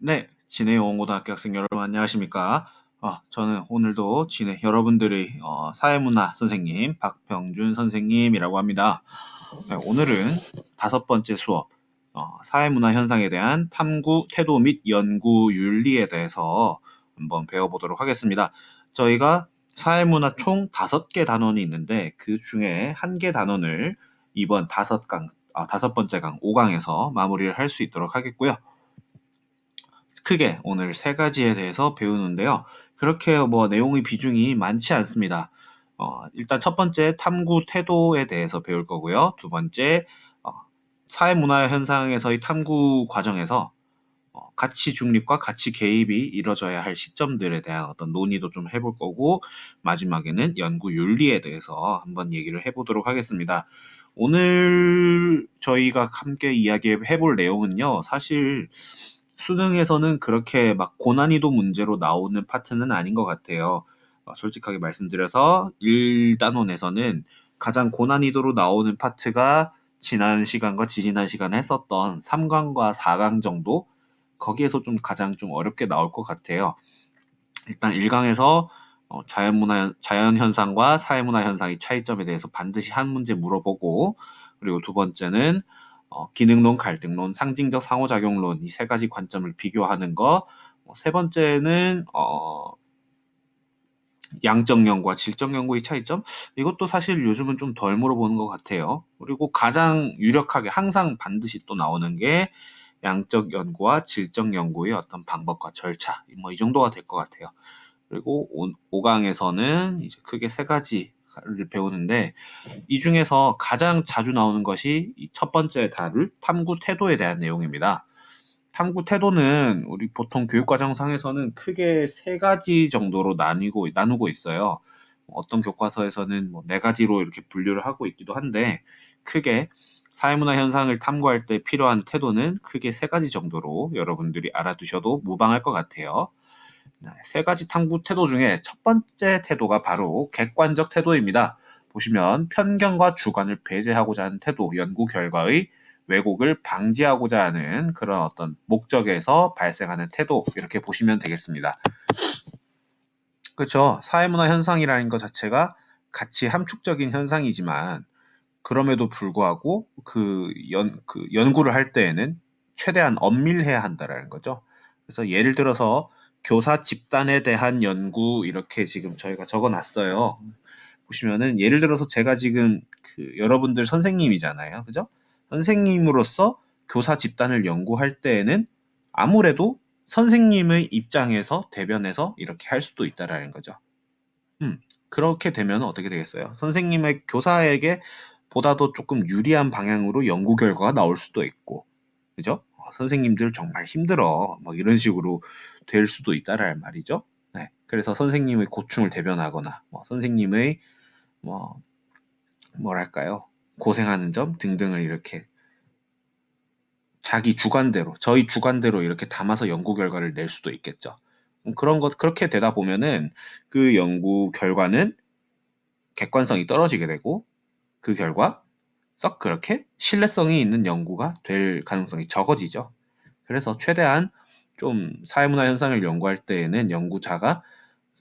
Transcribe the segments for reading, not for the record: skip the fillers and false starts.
네, 진해 영어고등학교 학생 여러분 안녕하십니까? 저는 오늘도 여러분들의 사회문화 선생님 박병준 선생님이라고 합니다. 네, 오늘은 다섯 번째 수업 사회문화 현상에 대한 탐구 태도 및 연구 윤리에 대해서 한번 배워보도록 하겠습니다. 저희가 사회문화 총 다섯 개 단원이 있는데 그 중에 한 개 단원을 이번 다섯 번째 강 5강에서 마무리를 할 수 있도록 하겠고요. 크게 오늘 세 가지에 대해서 배우는데요. 그렇게 내용의 비중이 많지 않습니다. 일단 첫 번째 탐구 태도에 대해서 배울 거고요. 두 번째 어, 사회문화 현상에서의 탐구 과정에서 가치 중립과 가치 개입이 이루어져야 할 시점들에 대한 어떤 논의도 좀 해볼 거고 마지막에는 연구 윤리에 대해서 한번 얘기를 해보도록 하겠습니다. 오늘 저희가 함께 이야기해 볼 내용은요. 사실 수능에서는 그렇게 막 고난이도 문제로 나오는 파트는 아닌 것 같아요. 솔직하게 말씀드려서 1단원에서는 가장 고난이도로 나오는 파트가 지난 시간과 지지난 시간에 했었던 3강과 4강 정도 거기에서 좀 가장 좀 어렵게 나올 것 같아요. 일단 1강에서 자연 현상과 사회문화 현상의 차이점에 대해서 반드시 한 문제 물어보고 그리고 두 번째는 기능론, 갈등론, 상징적 상호작용론 이 세 가지 관점을 비교하는 거. 세 번째는 양적 연구와 질적 연구의 차이점? 이것도 사실 요즘은 좀 덜 물어보는 것 같아요. 그리고 가장 유력하게 항상 반드시 또 나오는 게 양적 연구와 질적 연구의 어떤 방법과 절차, 뭐 이 정도가 될 것 같아요. 그리고 5강에서는 이제 크게 세 가지를 배우는데 이 중에서 가장 자주 나오는 것이 이 첫 번째 다룰 탐구 태도에 대한 내용입니다. 탐구 태도는 우리 보통 교육과정상에서는 크게 세 가지 정도로 나누고 있어요. 어떤 교과서에서는 네 가지로 이렇게 분류를 하고 있기도 한데 크게 사회문화 현상을 탐구할 때 필요한 태도는 크게 세 가지 정도로 여러분들이 알아두셔도 무방할 것 같아요. 네, 세 가지 탐구 태도 중에 첫 번째 태도가 바로 객관적 태도입니다. 보시면 편견과 주관을 배제하고자 하는 태도, 연구 결과의 왜곡을 방지하고자 하는 그런 어떤 목적에서 발생하는 태도 이렇게 보시면 되겠습니다. 그렇죠. 사회문화 현상이라는 것 자체가 가치 함축적인 현상이지만 그럼에도 불구하고 그 연구를 할 때에는 최대한 엄밀해야 한다라는 거죠. 그래서 예를 들어서 교사 집단에 대한 연구 이렇게 지금 저희가 적어 놨어요. 보시면은 예를 들어서 제가 지금 여러분들 선생님이잖아요. 그죠? 선생님으로서 교사 집단을 연구할 때에는 아무래도 선생님의 입장에서 대변해서 이렇게 할 수도 있다라는 거죠. 음, 그렇게 되면 어떻게 되겠어요? 선생님의 교사에게 보다도 조금 유리한 방향으로 연구 결과가 나올 수도 있고, 그죠? 선생님들 정말 힘들어. 뭐 이런 식으로 될 수도 있다라는 말이죠. 네. 그래서 선생님의 고충을 대변하거나, 선생님의 뭐 뭐랄까요? 고생하는 점 등등을 이렇게 저희 주관대로 이렇게 담아서 연구 결과를 낼 수도 있겠죠. 그렇게 되다 보면은 그 연구 결과는 객관성이 떨어지게 되고 그 결과 썩 그렇게 신뢰성이 있는 연구가 될 가능성이 적어지죠. 그래서 최대한 좀 사회문화 현상을 연구할 때에는 연구자가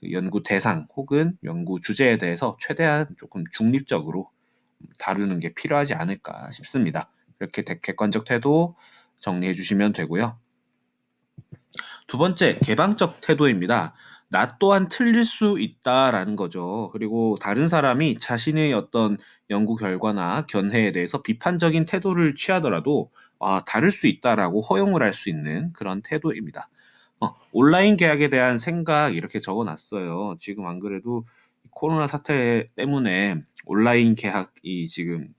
그 연구 대상 혹은 연구 주제에 대해서 최대한 조금 중립적으로 다루는 게 필요하지 않을까 싶습니다. 이렇게 객관적 태도 정리해 주시면 되고요. 두 번째, 개방적 태도입니다. 나 또한 틀릴 수 있다라는 거죠. 그리고 다른 사람이 자신의 어떤 연구 결과나 견해에 대해서 비판적인 태도를 취하더라도 다를 수 있다라고 허용을 할 수 있는 그런 태도입니다. 온라인 계약에 대한 생각 이렇게 적어놨어요. 지금 안 그래도 코로나 사태 때문에 온라인 계약이 지금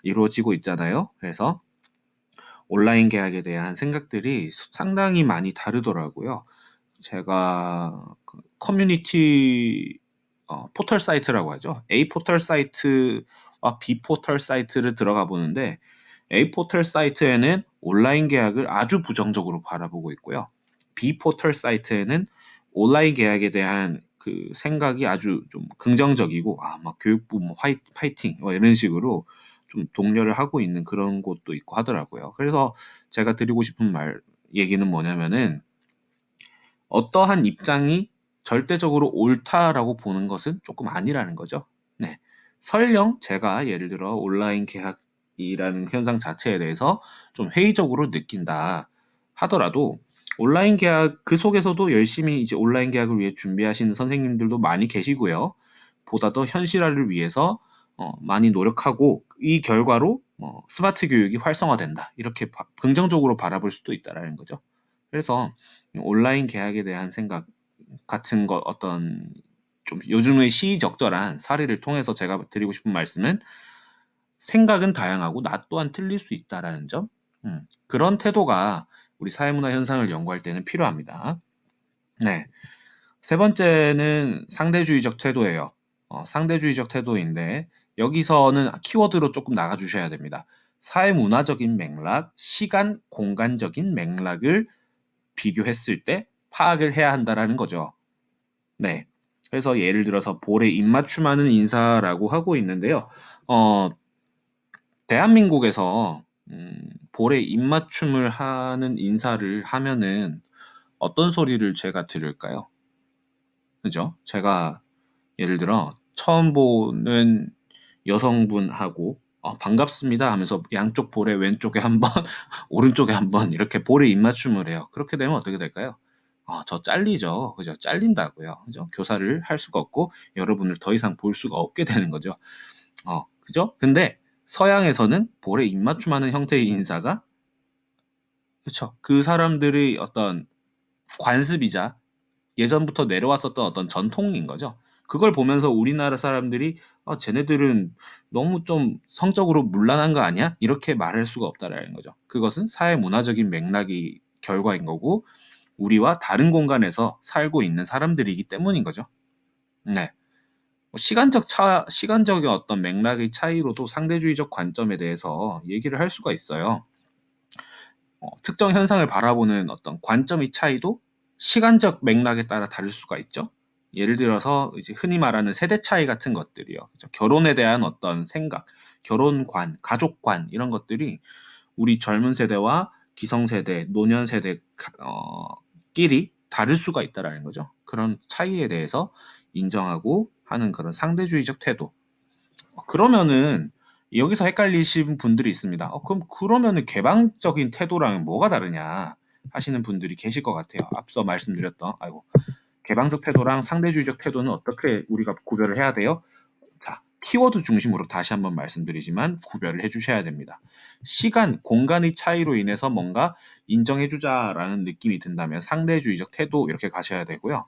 이루어지고 있잖아요. 그래서 온라인 계약에 대한 생각들이 상당히 많이 다르더라고요. 제가 커뮤니티 포털 사이트라고 하죠. A 포털 사이트와 B 포털 사이트를 들어가 보는데 A 포털 사이트에는 온라인 계약을 아주 부정적으로 바라보고 있고요. B 포털 사이트에는 온라인 계약에 대한 그 생각이 아주 좀 긍정적이고 막 교육부 뭐 파이팅 뭐 이런 식으로 좀 독려를 하고 있는 그런 곳도 있고 하더라고요. 그래서 제가 드리고 싶은 얘기는 뭐냐면은 어떠한 입장이 절대적으로 옳다라고 보는 것은 조금 아니라는 거죠. 네. 설령 제가 예를 들어 온라인 계약이라는 현상 자체에 대해서 좀 회의적으로 느낀다 하더라도 온라인 계약 그 속에서도 열심히 이제 온라인 계약을 위해 준비하시는 선생님들도 많이 계시고요. 보다 더 현실화를 위해서 많이 노력하고 이 결과로 스마트 교육이 활성화된다. 이렇게 긍정적으로 바라볼 수도 있다라는 거죠. 그래서 온라인 계약에 대한 생각 같은 것 어떤 좀 요즘의 시의적절한 사례를 통해서 제가 드리고 싶은 말씀은 생각은 다양하고 나 또한 틀릴 수 있다라는 점. 그런 태도가 우리 사회문화 현상을 연구할 때는 필요합니다. 네. 세 번째는 상대주의적 태도예요. 상대주의적 태도인데 여기서는 키워드로 조금 나가 주셔야 됩니다. 사회문화적인 맥락, 시간, 공간적인 맥락을 비교했을 때 파악을 해야 한다라는 거죠. 네. 그래서 예를 들어서 볼에 입맞춤하는 인사라고 하고 있는데요. 어, 대한민국에서 볼에 입맞춤을 하는 인사를 하면은 어떤 소리를 제가 들을까요? 그죠? 제가 예를 들어 처음 보는 여성분하고 반갑습니다 하면서 양쪽 볼에 왼쪽에 한 번, 오른쪽에 한 번 이렇게 볼에 입맞춤을 해요. 그렇게 되면 어떻게 될까요? 저 잘리죠. 그죠? 잘린다고요. 그죠? 교사를 할 수가 없고 여러분을 더 이상 볼 수가 없게 되는 거죠. 그죠? 근데 서양에서는 볼에 입맞춤하는 형태의 인사가 그렇죠. 그 사람들의 어떤 관습이자 예전부터 내려왔었던 어떤 전통인 거죠. 그걸 보면서 우리나라 사람들이 쟤네들은 너무 좀 성적으로 문란한 거 아니야? 이렇게 말할 수가 없다라는 거죠. 그것은 사회 문화적인 맥락이 결과인 거고 우리와 다른 공간에서 살고 있는 사람들이기 때문인 거죠. 네. 시간적인 어떤 맥락의 차이로도 상대주의적 관점에 대해서 얘기를 할 수가 있어요. 특정 현상을 바라보는 어떤 관점의 차이도 시간적 맥락에 따라 다를 수가 있죠. 예를 들어서 이제 흔히 말하는 세대 차이 같은 것들이요. 그죠? 결혼에 대한 어떤 생각, 결혼관, 가족관 이런 것들이 우리 젊은 세대와 기성세대, 노년세대 끼리 다를 수가 있다라는 거죠. 그런 차이에 대해서 인정하고 하는 그런 상대주의적 태도. 그러면은 여기서 헷갈리신 분들이 있습니다. 그럼 그러면은 개방적인 태도랑 뭐가 다르냐 하시는 분들이 계실 것 같아요. 앞서 말씀드렸던 개방적 태도랑 상대주의적 태도는 어떻게 우리가 구별을 해야 돼요? 자, 키워드 중심으로 다시 한번 말씀드리지만 구별을 해주셔야 됩니다. 시간, 공간의 차이로 인해서 뭔가 인정해주자라는 느낌이 든다면 상대주의적 태도 이렇게 가셔야 되고요.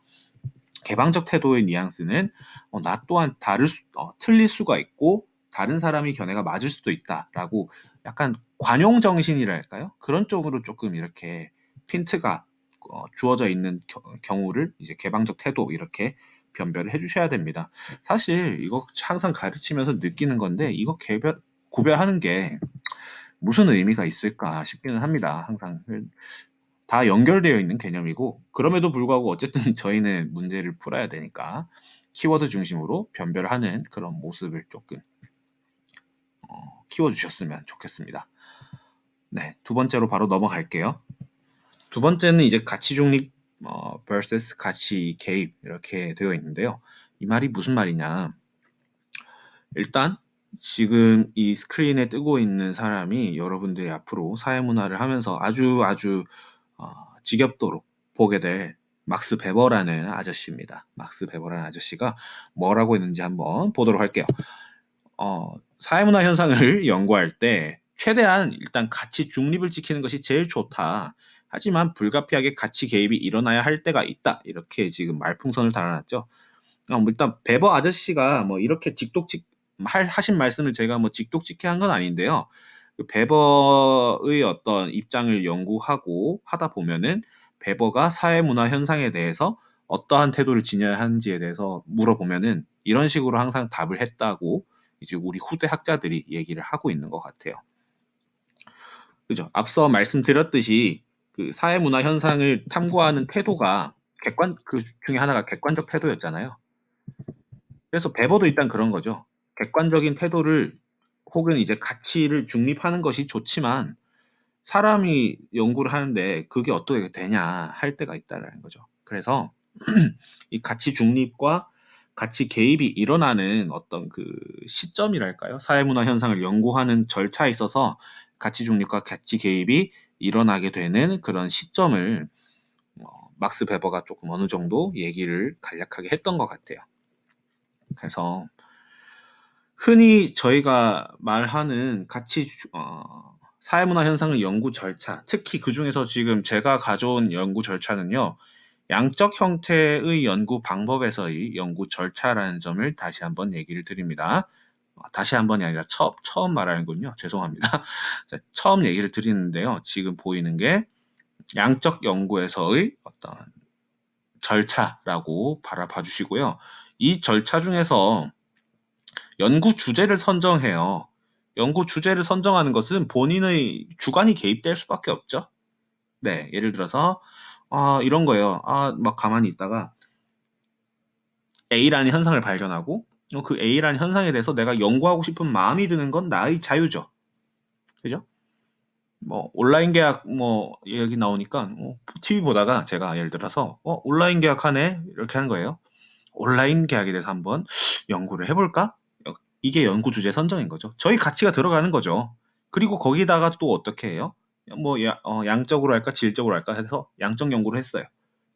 개방적 태도의 뉘앙스는 나 또한 틀릴 수가 있고 다른 사람의 견해가 맞을 수도 있다라고 약간 관용 정신이랄까요? 그런 쪽으로 조금 이렇게 핀트가 주어져 있는 경우를 이제 개방적 태도 이렇게 변별을 해주셔야 됩니다. 사실 이거 항상 가르치면서 느끼는 건데 이거 구별하는 게 무슨 의미가 있을까 싶기는 합니다. 항상 다 연결되어 있는 개념이고 그럼에도 불구하고 어쨌든 저희는 문제를 풀어야 되니까 키워드 중심으로 변별하는 그런 모습을 조금 키워주셨으면 좋겠습니다. 네, 두 번째로 바로 넘어갈게요. 두 번째는 이제 가치 중립 vs 가치 개입 이렇게 되어 있는데요. 이 말이 무슨 말이냐? 일단 지금 이 스크린에 뜨고 있는 사람이 여러분들이 앞으로 사회문화를 하면서 아주 지겹도록 보게 될 막스 베버라는 아저씨입니다. 막스 베버라는 아저씨가 뭐라고 했는지 한번 보도록 할게요. 사회문화 현상을 연구할 때 최대한 일단 가치 중립을 지키는 것이 제일 좋다. 하지만 불가피하게 가치 개입이 일어나야 할 때가 있다. 이렇게 지금 말풍선을 달아놨죠. 일단 베버 아저씨가 뭐 이렇게 하신 말씀을 제가 뭐 직독직해 한 건 아닌데요. 그 베버의 어떤 입장을 연구하고 하다 보면은 베버가 사회문화 현상에 대해서 어떠한 태도를 지녀야 하는지에 대해서 물어보면은 이런 식으로 항상 답을 했다고 이제 우리 후대 학자들이 얘기를 하고 있는 것 같아요. 그죠? 앞서 말씀드렸듯이 그 사회문화 현상을 탐구하는 태도가 그 중에 하나가 객관적 태도였잖아요. 그래서 베버도 일단 그런 거죠. 객관적인 태도를 혹은 이제 가치를 중립하는 것이 좋지만 사람이 연구를 하는데 그게 어떻게 되냐 할 때가 있다는 거죠. 그래서 이 가치 중립과 가치 개입이 일어나는 어떤 그 시점이랄까요? 사회문화 현상을 연구하는 절차에 있어서 가치 중립과 가치 개입이 일어나게 되는 그런 시점을 막스 베버가 조금 어느 정도 얘기를 간략하게 했던 것 같아요. 그래서 흔히 저희가 말하는 사회문화 현상의 연구 절차, 특히 그 중에서 지금 제가 가져온 연구 절차는요, 양적 형태의 연구 방법에서의 연구 절차라는 점을 다시 한번 얘기를 드립니다. 다시 한번이 아니라 처음 말하는군요. 죄송합니다. 자, 처음 얘기를 드리는데요. 지금 보이는 게 양적 연구에서의 어떤 절차라고 바라봐 주시고요. 이 절차 중에서 연구 주제를 선정해요. 연구 주제를 선정하는 것은 본인의 주관이 개입될 수밖에 없죠. 네, 예를 들어서 이런 거예요. 막 가만히 있다가 A라는 현상을 발견하고 그 A라는 현상에 대해서 내가 연구하고 싶은 마음이 드는 건 나의 자유죠. 그죠? 뭐 온라인 계약 뭐 여기 나오니까 TV 보다가 제가 예를 들어서 온라인 계약하네 이렇게 하는 거예요. 온라인 계약에 대해서 한번 연구를 해볼까? 이게 연구 주제 선정인 거죠. 저희 가치가 들어가는 거죠. 그리고 거기다가 또 어떻게 해요? 뭐 양적으로 할까 질적으로 할까 해서 양적 연구를 했어요.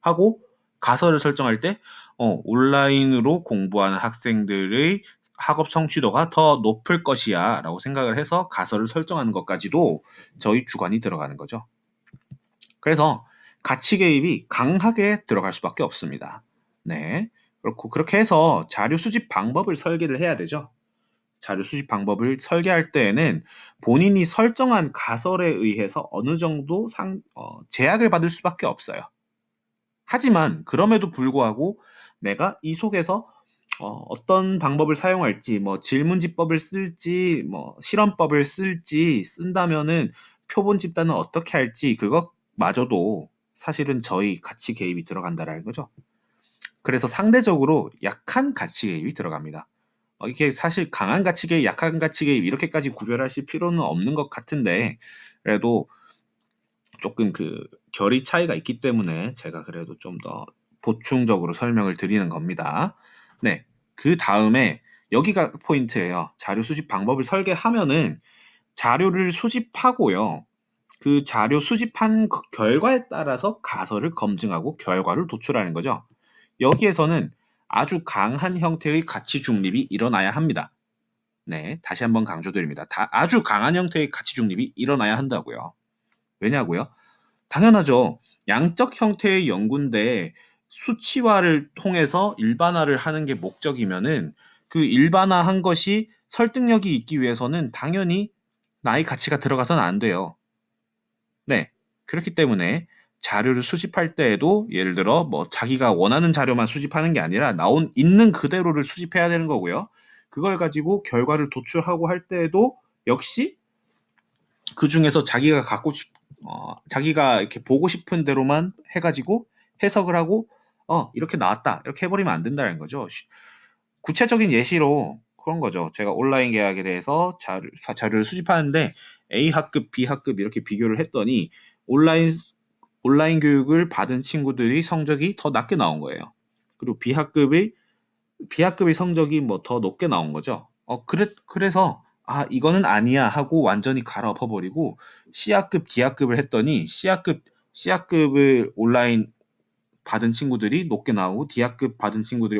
하고 가설을 설정할 때 온라인으로 공부하는 학생들의 학업 성취도가 더 높을 것이야 라고 생각을 해서 가설을 설정하는 것까지도 저희 주관이 들어가는 거죠. 그래서 가치 개입이 강하게 들어갈 수밖에 없습니다. 네. 그렇고 그렇게 해서 자료 수집 방법을 설계를 해야 되죠. 자료 수집 방법을 설계할 때에는 본인이 설정한 가설에 의해서 어느 정도 제약을 받을 수밖에 없어요. 하지만 그럼에도 불구하고 내가 이 속에서 어떤 방법을 사용할지, 뭐 질문지법을 쓸지, 뭐 실험법을 쓸지 쓴다면은 표본 집단은 어떻게 할지 그것마저도 사실은 저희 가치 개입이 들어간다라는 거죠. 그래서 상대적으로 약한 가치 개입이 들어갑니다. 이게 사실 강한 가치 개입, 약한 가치 개입 이렇게까지 구별하실 필요는 없는 것 같은데 그래도 조금 그 결이 차이가 있기 때문에 제가 그래도 좀 더 보충적으로 설명을 드리는 겁니다. 네. 그 다음에 여기가 포인트예요. 자료 수집 방법을 설계하면은 자료를 수집하고요. 그 자료 수집한 그 결과에 따라서 가설을 검증하고 결과를 도출하는 거죠. 여기에서는 아주 강한 형태의 가치 중립이 일어나야 합니다. 네, 다시 한번 강조드립니다. 아주 강한 형태의 가치 중립이 일어나야 한다고요. 왜냐고요? 당연하죠. 양적 형태의 연구인데 수치화를 통해서 일반화를 하는 게 목적이면은 그 일반화한 것이 설득력이 있기 위해서는 당연히 나의 가치가 들어가서는 안 돼요. 네. 그렇기 때문에 자료를 수집할 때에도 예를 들어 뭐 자기가 원하는 자료만 수집하는 게 아니라 있는 그대로를 수집해야 되는 거고요. 그걸 가지고 결과를 도출하고 할 때에도 역시 그중에서 자기가 이렇게 보고 싶은 대로만 해가지고 해석을 하고, 이렇게 나왔다. 이렇게 해버리면 안 된다는 거죠. 구체적인 예시로 그런 거죠. 제가 온라인 계약에 대해서 자료를 수집하는데 A 학급, B 학급 이렇게 비교를 했더니 온라인, 온라인 교육을 받은 친구들이 성적이 더 낮게 나온 거예요. 그리고 B학급의 성적이 뭐 더 높게 나온 거죠. 그래서 이거는 아니야 하고 완전히 갈아엎어버리고 C학급, D학급을 했더니 C학급을 온라인 받은 친구들이 높게 나오고 D학급 받은 친구들이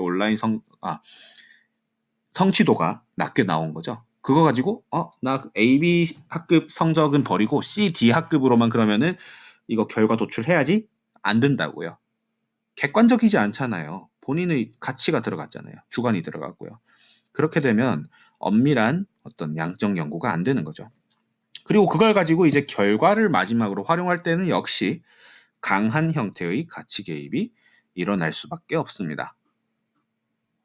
성취도가 낮게 나온 거죠. 그거 가지고 나 AB 학급 성적은 버리고 C, D 학급으로만 그러면은 이거 결과 도출해야지 안 된다고요. 객관적이지 않잖아요. 본인의 가치가 들어갔잖아요. 주관이 들어갔고요. 그렇게 되면 엄밀한 어떤 양적 연구가 안 되는 거죠. 그리고 그걸 가지고 이제 결과를 마지막으로 활용할 때는 역시 강한 형태의 가치 개입이 일어날 수밖에 없습니다.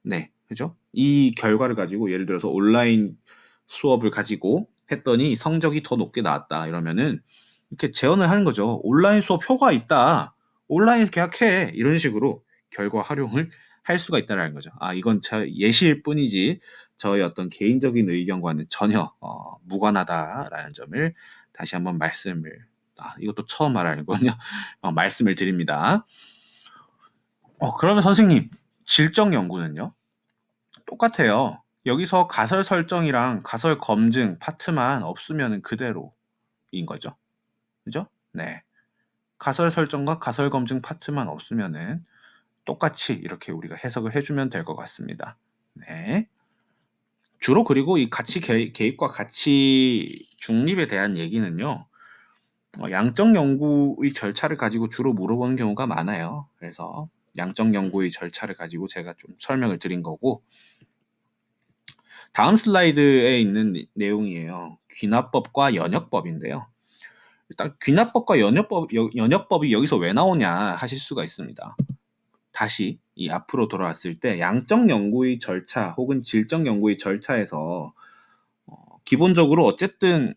네, 그죠? 이 결과를 가지고 예를 들어서 온라인 수업을 가지고 했더니 성적이 더 높게 나왔다 이러면은 이렇게 제언을 하는 거죠. 온라인 수업 효과 있다. 온라인 계약해. 이런 식으로 결과 활용을 할 수가 있다는 거죠. 이건 예시일 뿐이지 저의 어떤 개인적인 의견과는 전혀 무관하다라는 점을 다시 한번 이것도 처음 말하는 거군요. 말씀을 드립니다. 그러면 선생님, 질적 연구는요? 똑같아요. 여기서 가설 설정이랑 가설 검증 파트만 없으면 그대로인 거죠. 그죠? 네. 가설 설정과 가설 검증 파트만 없으면은 똑같이 이렇게 우리가 해석을 해주면 될 것 같습니다. 네. 주로 그리고 이 가치 개입과 가치 중립에 대한 얘기는요, 양적 연구의 절차를 가지고 주로 물어보는 경우가 많아요. 그래서 양적 연구의 절차를 가지고 제가 좀 설명을 드린 거고, 다음 슬라이드에 있는 내용이에요. 귀납법과 연역법인데요. 일단 귀납법과 연역법이 여기서 왜 나오냐 하실 수가 있습니다. 다시 이 앞으로 돌아왔을 때 양적 연구의 절차 혹은 질적 연구의 절차에서 기본적으로 어쨌든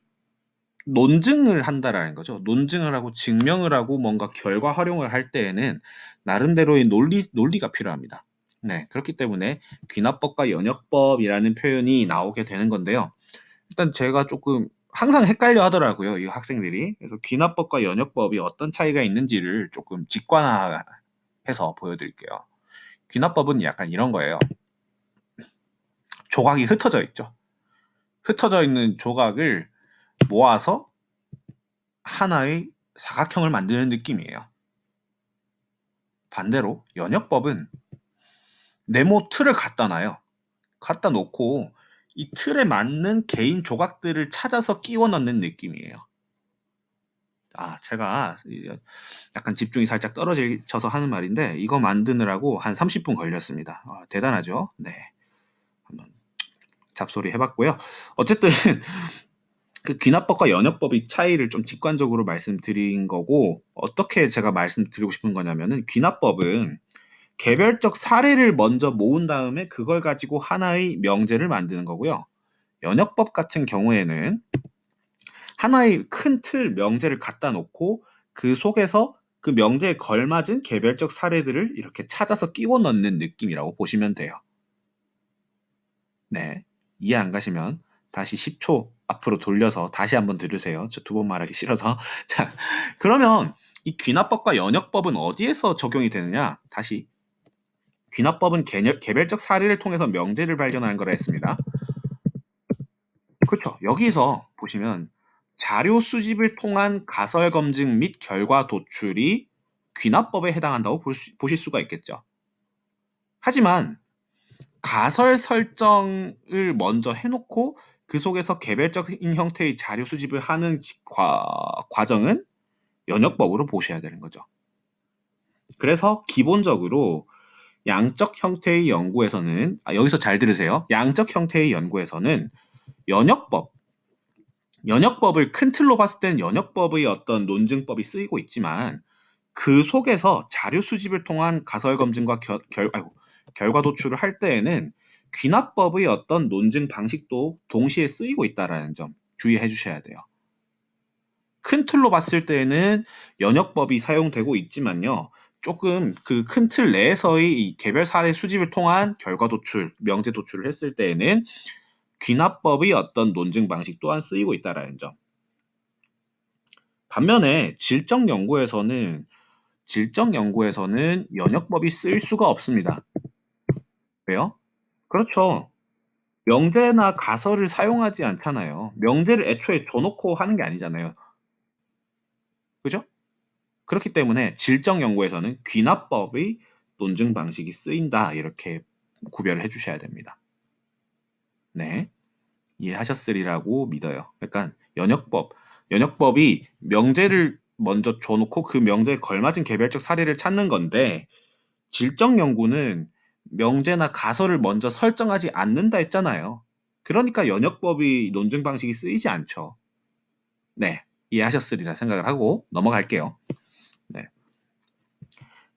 논증을 한다라는 거죠. 논증을 하고 증명을 하고 뭔가 결과 활용을 할 때에는 나름대로의 논리가 필요합니다. 네, 그렇기 때문에 귀납법과 연역법이라는 표현이 나오게 되는 건데요. 일단 제가 조금 항상 헷갈려 하더라고요. 이 학생들이. 그래서 귀납법과 연역법이 어떤 차이가 있는지를 조금 직관화해서 보여드릴게요. 귀납법은 약간 이런 거예요. 조각이 흩어져 있죠. 흩어져 있는 조각을 모아서 하나의 사각형을 만드는 느낌이에요. 반대로 연역법은 네모 틀을 갖다 놔요. 갖다 놓고 이 틀에 맞는 개인 조각들을 찾아서 끼워 넣는 느낌이에요. 제가 약간 집중이 살짝 떨어져서 하는 말인데 이거 만드느라고 한 30분 걸렸습니다. 대단하죠? 네. 한번 잡소리 해봤고요. 어쨌든 그 귀납법과 연역법의 차이를 좀 직관적으로 말씀드린 거고, 어떻게 제가 말씀드리고 싶은 거냐면은 귀납법은 개별적 사례를 먼저 모은 다음에 그걸 가지고 하나의 명제를 만드는 거고요. 연역법 같은 경우에는 하나의 큰 틀 명제를 갖다 놓고 그 속에서 그 명제에 걸맞은 개별적 사례들을 이렇게 찾아서 끼워 넣는 느낌이라고 보시면 돼요. 네. 이해 안 가시면 다시 10초 앞으로 돌려서 다시 한번 들으세요. 저 두 번 말하기 싫어서. 자, 그러면 이 귀납법과 연역법은 어디에서 적용이 되느냐? 다시 귀납법은 개별적 사례를 통해서 명제를 발견하는 거라 했습니다. 그렇죠. 여기서 보시면 자료 수집을 통한 가설 검증 및 결과 도출이 귀납법에 해당한다고 보실 수가 있겠죠. 하지만 가설 설정을 먼저 해놓고 그 속에서 개별적인 형태의 자료 수집을 하는 과정은 연역법으로 보셔야 되는 거죠. 그래서 기본적으로 양적 형태의 연구에서는 여기서 잘 들으세요. 양적 형태의 연구에서는 연역법, 연역법을 큰 틀로 봤을 때는 연역법의 어떤 논증법이 쓰이고 있지만 그 속에서 자료 수집을 통한 가설 검증과 결과 도출을 할 때에는 귀납법의 어떤 논증 방식도 동시에 쓰이고 있다는 점 주의해 주셔야 돼요. 큰 틀로 봤을 때에는 연역법이 사용되고 있지만요. 조금 그 큰 틀 내에서의 이 개별 사례 수집을 통한 결과 도출, 명제 도출을 했을 때에는 귀납법의 어떤 논증 방식 또한 쓰이고 있다는 점. 반면에 질적 연구에서는 연역법이 쓰일 수가 없습니다. 왜요? 그렇죠. 명제나 가설을 사용하지 않잖아요. 명제를 애초에 줘놓고 하는 게 아니잖아요. 그죠? 그렇기 때문에 질적 연구에서는 귀납법의 논증 방식이 쓰인다. 이렇게 구별을 해주셔야 됩니다. 네. 이해하셨으리라고 믿어요. 그러니까 연역법이 명제를 먼저 줘놓고 그 명제에 걸맞은 개별적 사례를 찾는 건데 질적 연구는 명제나 가설을 먼저 설정하지 않는다 했잖아요. 그러니까 연역법이 논증 방식이 쓰이지 않죠. 네, 이해하셨으리라 생각을 하고 넘어갈게요. 네.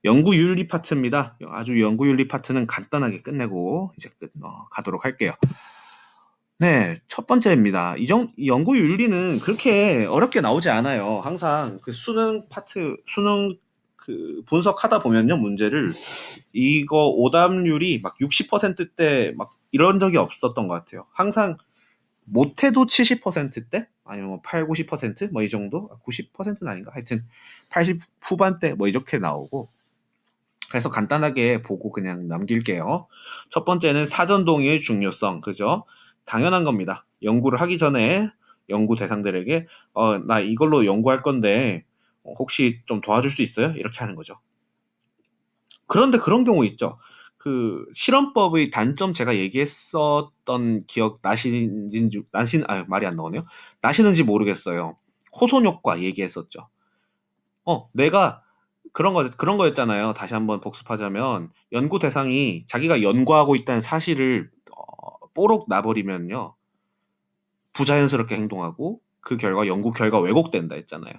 연구윤리 파트입니다. 아주 연구윤리 파트는 간단하게 끝내고 이제 가도록 할게요. 네, 첫 번째입니다. 이 연구윤리는 그렇게 어렵게 나오지 않아요. 항상 그 수능 그 분석하다 보면요, 문제를 이거 오답률이 막 60%대 막 이런 적이 없었던 것 같아요. 항상 못해도 70%대 아니면 뭐 8, 90%뭐 이 정도? 90%는 아닌가? 하여튼 80 후반대 뭐 이렇게 나오고 그래서 간단하게 보고 그냥 넘길게요. 첫 번째는 사전 동의의 중요성, 그죠? 당연한 겁니다. 연구를 하기 전에 연구 대상들에게 나 이걸로 연구할 건데 혹시 좀 도와줄 수 있어요? 이렇게 하는 거죠. 그런데 그런 경우 있죠. 그 실험법의 단점 제가 얘기했었던 기억 말이 안 나오네요. 나시는지 모르겠어요. 호손 효과 얘기했었죠. 내가 그런 거였잖아요. 다시 한번 복습하자면 연구 대상이 자기가 연구하고 있다는 사실을 뽀록 놔버리면요. 부자연스럽게 행동하고 그 결과 연구 결과 왜곡된다 했잖아요.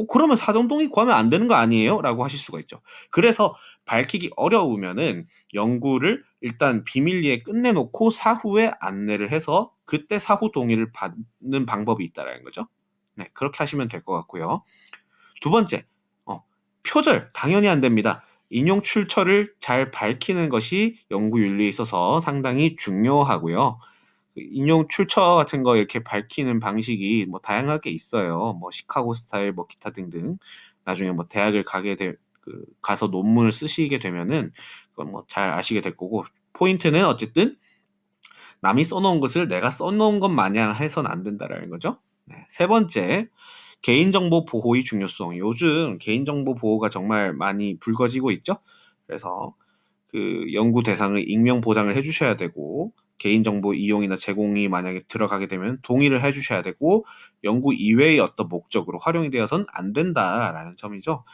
그러면 사전동의 구하면 안 되는 거 아니에요? 라고 하실 수가 있죠. 그래서 밝히기 어려우면은 연구를 일단 비밀리에 끝내놓고 사후에 안내를 해서 그때 사후 동의를 받는 방법이 있다라는 거죠. 네, 그렇게 하시면 될 것 같고요. 두 번째, 표절 당연히 안 됩니다. 인용 출처를 잘 밝히는 것이 연구 윤리에 있어서 상당히 중요하고요. 그 인용 출처 같은 거 이렇게 밝히는 방식이 뭐 다양하게 있어요. 뭐 시카고 스타일, 뭐 기타 등등. 나중에 뭐 대학을 가서 논문을 쓰시게 되면은 그건 뭐 잘 아시게 될 거고 포인트는 어쨌든 남이 써놓은 것을 내가 써놓은 것 마냥 해선 안 된다라는 거죠. 네. 세 번째, 개인정보 보호의 중요성. 요즘 개인정보 보호가 정말 많이 불거지고 있죠. 그래서 그 연구 대상의 익명 보장을 해주셔야 되고 개인정보 이용이나 제공이 만약에 들어가게 되면 동의를 해주셔야 되고 연구 이외의 어떤 목적으로 활용이 되어서는 안 된다라는 점이죠.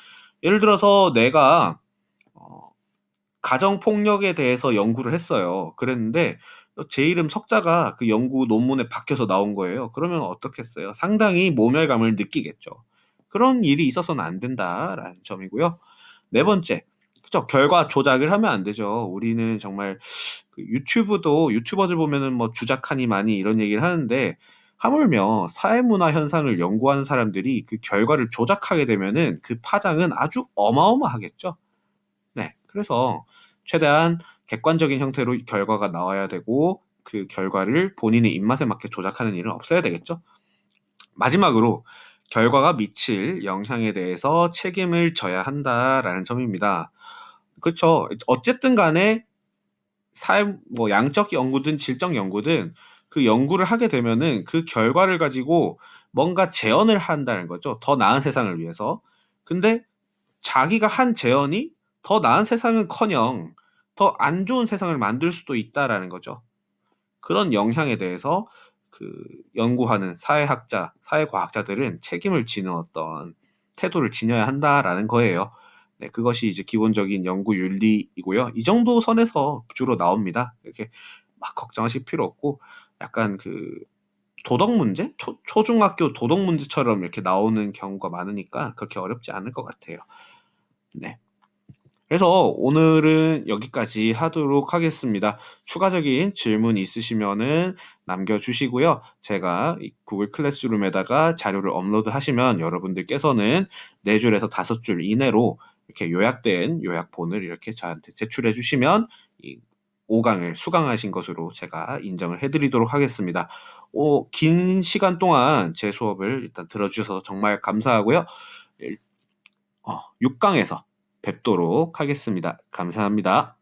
예를 들어서 내가 어, 가정폭력에 대해서 연구를 했어요. 그랬는데 제 이름 석자가 그 연구 논문에 박혀서 나온 거예요. 그러면 어떻겠어요? 상당히 모멸감을 느끼겠죠. 그런 일이 있어서는 안 된다라는 점이고요. 네 번째, 그죠? 결과 조작을 하면 안 되죠. 우리는 정말 그 유튜버들 보면은 뭐 주작하니 많이 이런 얘기를 하는데 하물며 사회문화 현상을 연구하는 사람들이 그 결과를 조작하게 되면은 그 파장은 아주 어마어마하겠죠. 네. 그래서 최대한 객관적인 형태로 결과가 나와야 되고 그 결과를 본인의 입맛에 맞게 조작하는 일은 없어야 되겠죠. 마지막으로 결과가 미칠 영향에 대해서 책임을 져야 한다라는 점입니다. 그쵸. 어쨌든 간에 뭐 양적 연구든 질적 연구든 그 연구를 하게 되면은 그 결과를 가지고 뭔가 재현을 한다는 거죠. 더 나은 세상을 위해서. 근데 자기가 한 재현이 더 나은 세상은커녕 더 안 좋은 세상을 만들 수도 있다라는 거죠. 그런 영향에 대해서 그 연구하는 사회학자, 사회과학자들은 책임을 지는 어떤 태도를 지녀야 한다라는 거예요. 네, 그것이 이제 기본적인 연구 윤리이고요. 이 정도 선에서 주로 나옵니다. 이렇게 막 걱정하실 필요 없고 약간 그 도덕 문제? 초중학교 도덕 문제처럼 이렇게 나오는 경우가 많으니까 그렇게 어렵지 않을 것 같아요. 네. 그래서 오늘은 여기까지 하도록 하겠습니다. 추가적인 질문 있으시면은 남겨주시고요. 제가 이 구글 클래스룸에다가 자료를 업로드하시면 여러분들께서는 4줄에서 5줄 이내로 이렇게 요약된 요약본을 이렇게 저한테 제출해 주시면 이 5강을 수강하신 것으로 제가 인정을 해드리도록 하겠습니다. 긴 시간 동안 제 수업을 일단 들어주셔서 정말 감사하고요. 6강에서 뵙도록 하겠습니다. 감사합니다.